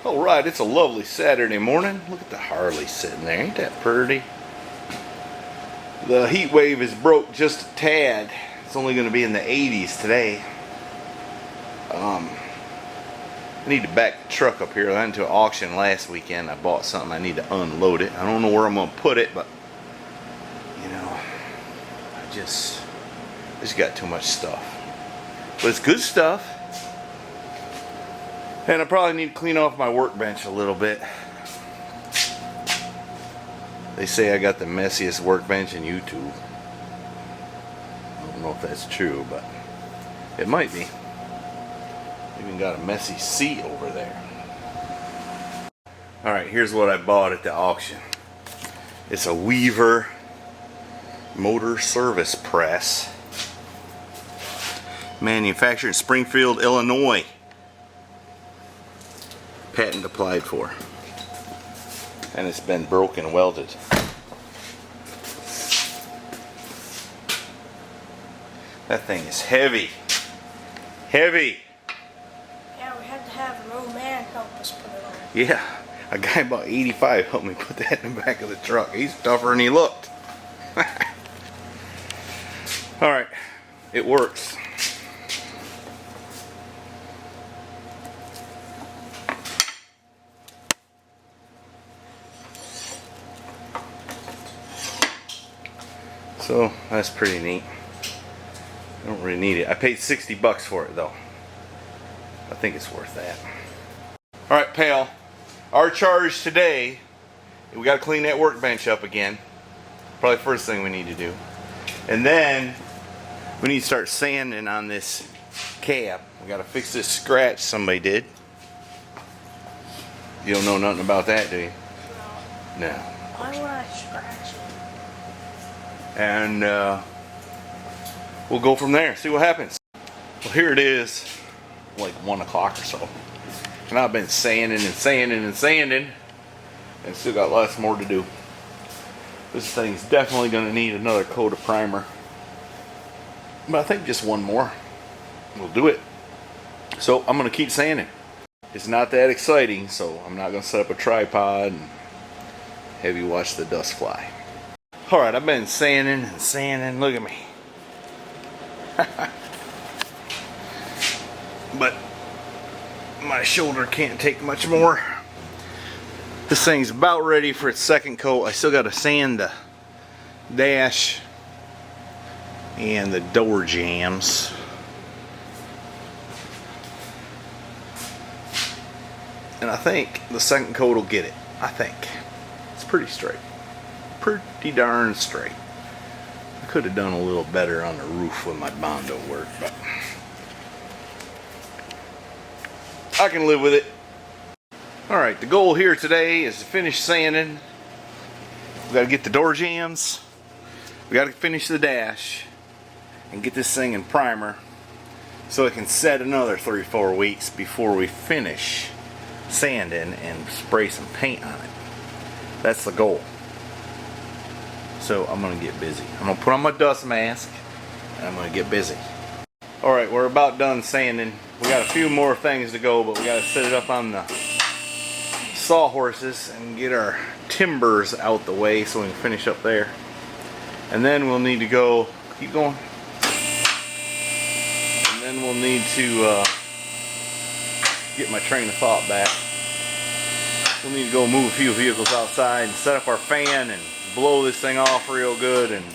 Alright, it's a lovely Saturday morning. Look at the Harley sitting there. Ain't that pretty? The heat wave is broke just a tad. It's only going to be in the 80s today. I need to back the truck up here. I went to an auction last weekend. I bought something. I need to unload it. I don't know where I'm going to put it, but you know, I just got too much stuff. But it's good stuff. And I probably need to clean off my workbench a little bit. They say I got the messiest workbench in YouTube. I don't know if that's true, but it might be. Even got a messy seat over there. Alright, here's what I bought at the auction. It's a Weaver motor service press. Manufactured in Springfield, Illinois. Patent applied for. And it's been broken welded. That thing is heavy. Heavy! Yeah, we had to have an old man help us put it on. Yeah, a guy about 85 helped me put that in the back of the truck. He's tougher than he looked. Alright, it works. So that's pretty neat. I don't really need it. I paid $60 for it though. I think it's worth that. Alright, pal. Our charge today, we got to clean that workbench up again. Probably the first thing we need to do. And then we need to start sanding on this cab. We got to fix this scratch somebody did. You don't know nothing about that, do you? No. No. Why would I scratch it? And we'll go from there, see what happens. Well, here it is, like 1 o'clock or so, and I've been sanding and sanding and sanding, and still got lots more to do. This thing's definitely going to need another coat of primer, but I think just one more will do it. So I'm going to keep sanding. It's not that exciting, so I'm not going to set up a tripod and have you watch the dust fly. Alright, I've been sanding and sanding. Look at me. But my shoulder can't take much more. This thing's about ready for its second coat. I still got to sand the dash and the door jambs. And I think the second coat will get it. I think. It's pretty straight. Pretty darn straight. I could have done a little better on the roof with my Bondo work, but I can live with it. Alright, the goal here today is to finish sanding. We got to get the door jambs. We got to finish the dash and get this thing in primer so it can set another 3-4 weeks before we finish sanding and spray some paint on it. That's the goal. So I'm going to get busy. I'm going to put on my dust mask and I'm going to get busy. Alright, we're about done sanding. We got a few more things to go, but we got to set it up on the sawhorses and get our timbers out the way so we can finish up there. And then we'll need to go, keep going. And then we'll need to get my train of thought back. We'll need to go move a few vehicles outside and set up our fan and blow this thing off real good, and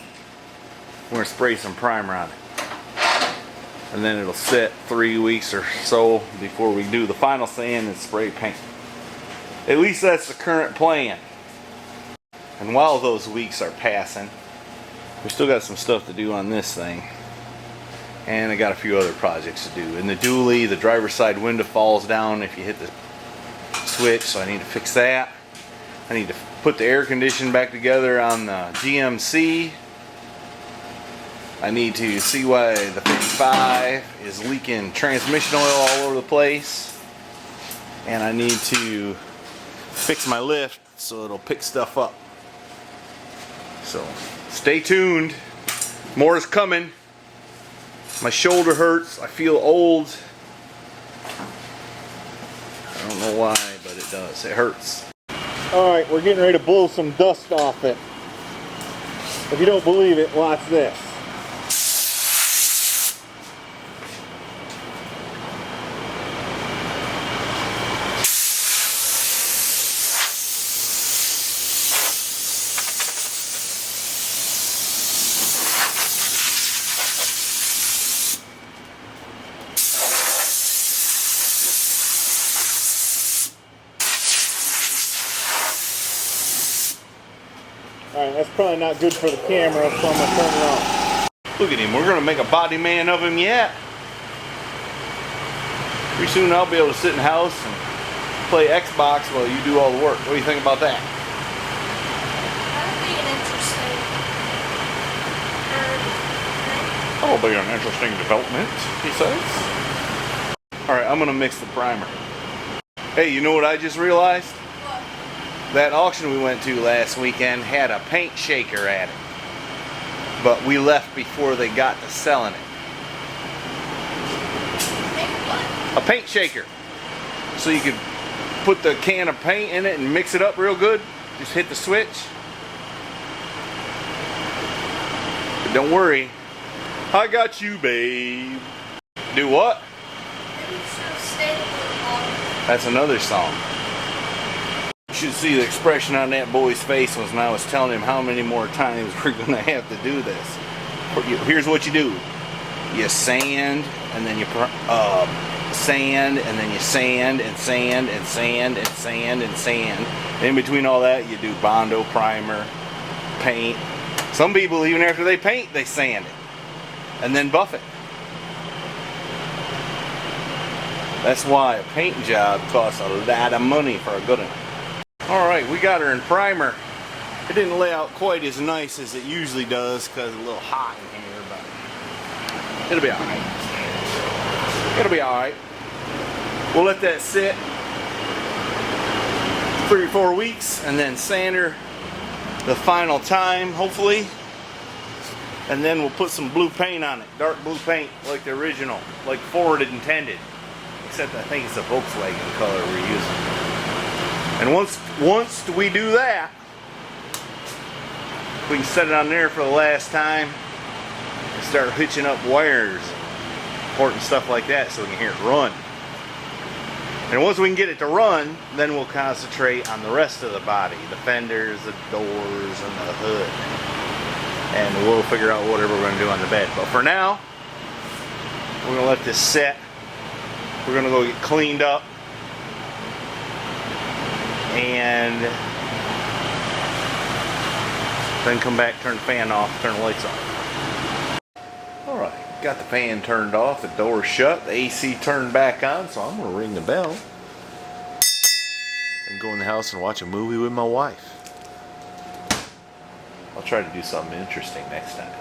we're going to spray some primer on it. And then it'll sit 3 weeks or so before we do the final sand and spray paint. At least that's the current plan. And while those weeks are passing, we still got some stuff to do on this thing. And I got a few other projects to do. In the dually, the driver's side window falls down if you hit the switch, so I need to fix that. I need to put the air conditioning back together on the GMC. I need to see why the 55 is leaking transmission oil all over the place. And I need to fix my lift so it'll pick stuff up. So stay tuned. More is coming. My shoulder hurts. I feel old. I don't know why, but does. It hurts. Alright, we're getting ready to blow some dust off it. If you don't believe it, watch this. Alright, that's probably not good for the camera, so I'm going to turn it off. Look at him. We're going to make a body man of him yet. Pretty soon I'll be able to sit in the house and play Xbox while you do all the work. What do you think about that? That'd be an interesting. That'll be an interesting development, he says. Alright, I'm going to mix the primer. Hey, you know what I just realized? What? That auction we went to last weekend had a paint shaker at it. But we left before they got to selling it. Make what? A paint shaker. So you could put the can of paint in it and mix it up real good. Just hit the switch. But don't worry. I got you, babe. Do what? Maybe we should have stayed a little longer. That's another song. You should see the expression on that boy's face when I was telling him how many more times we're going to have to do this. Here's what you do. You sand, and then you sand, and then you sand, and sand, and sand, and sand, and sand. In between all that, you do Bondo, primer, paint. Some people, even after they paint, they sand it. And then buff it. That's why a paint job costs a lot of money for a good one. Alright, we got her in primer. It didn't lay out quite as nice as it usually does because it's a little hot in here, but it'll be alright. It'll be alright. We'll let that sit 3 or 4 weeks and then sand her the final time, hopefully. And then we'll put some blue paint on it. Dark blue paint like the original, like Ford intended. Except I think it's a Volkswagen color we're using. And once we do that, we can set it on there for the last time and start hitching up wires, important stuff like that, so we can hear it run. And once we can get it to run, then we'll concentrate on the rest of the body, the fenders, the doors, and the hood. And we'll figure out whatever we're going to do on the bed. But for now, we're going to let this set. We're going to go get cleaned up. And then come back, turn the fan off, turn the lights on. Alright, got the fan turned off, the door shut, the AC turned back on, so I'm going to ring the bell and go in the house and watch a movie with my wife. I'll try to do something interesting next time.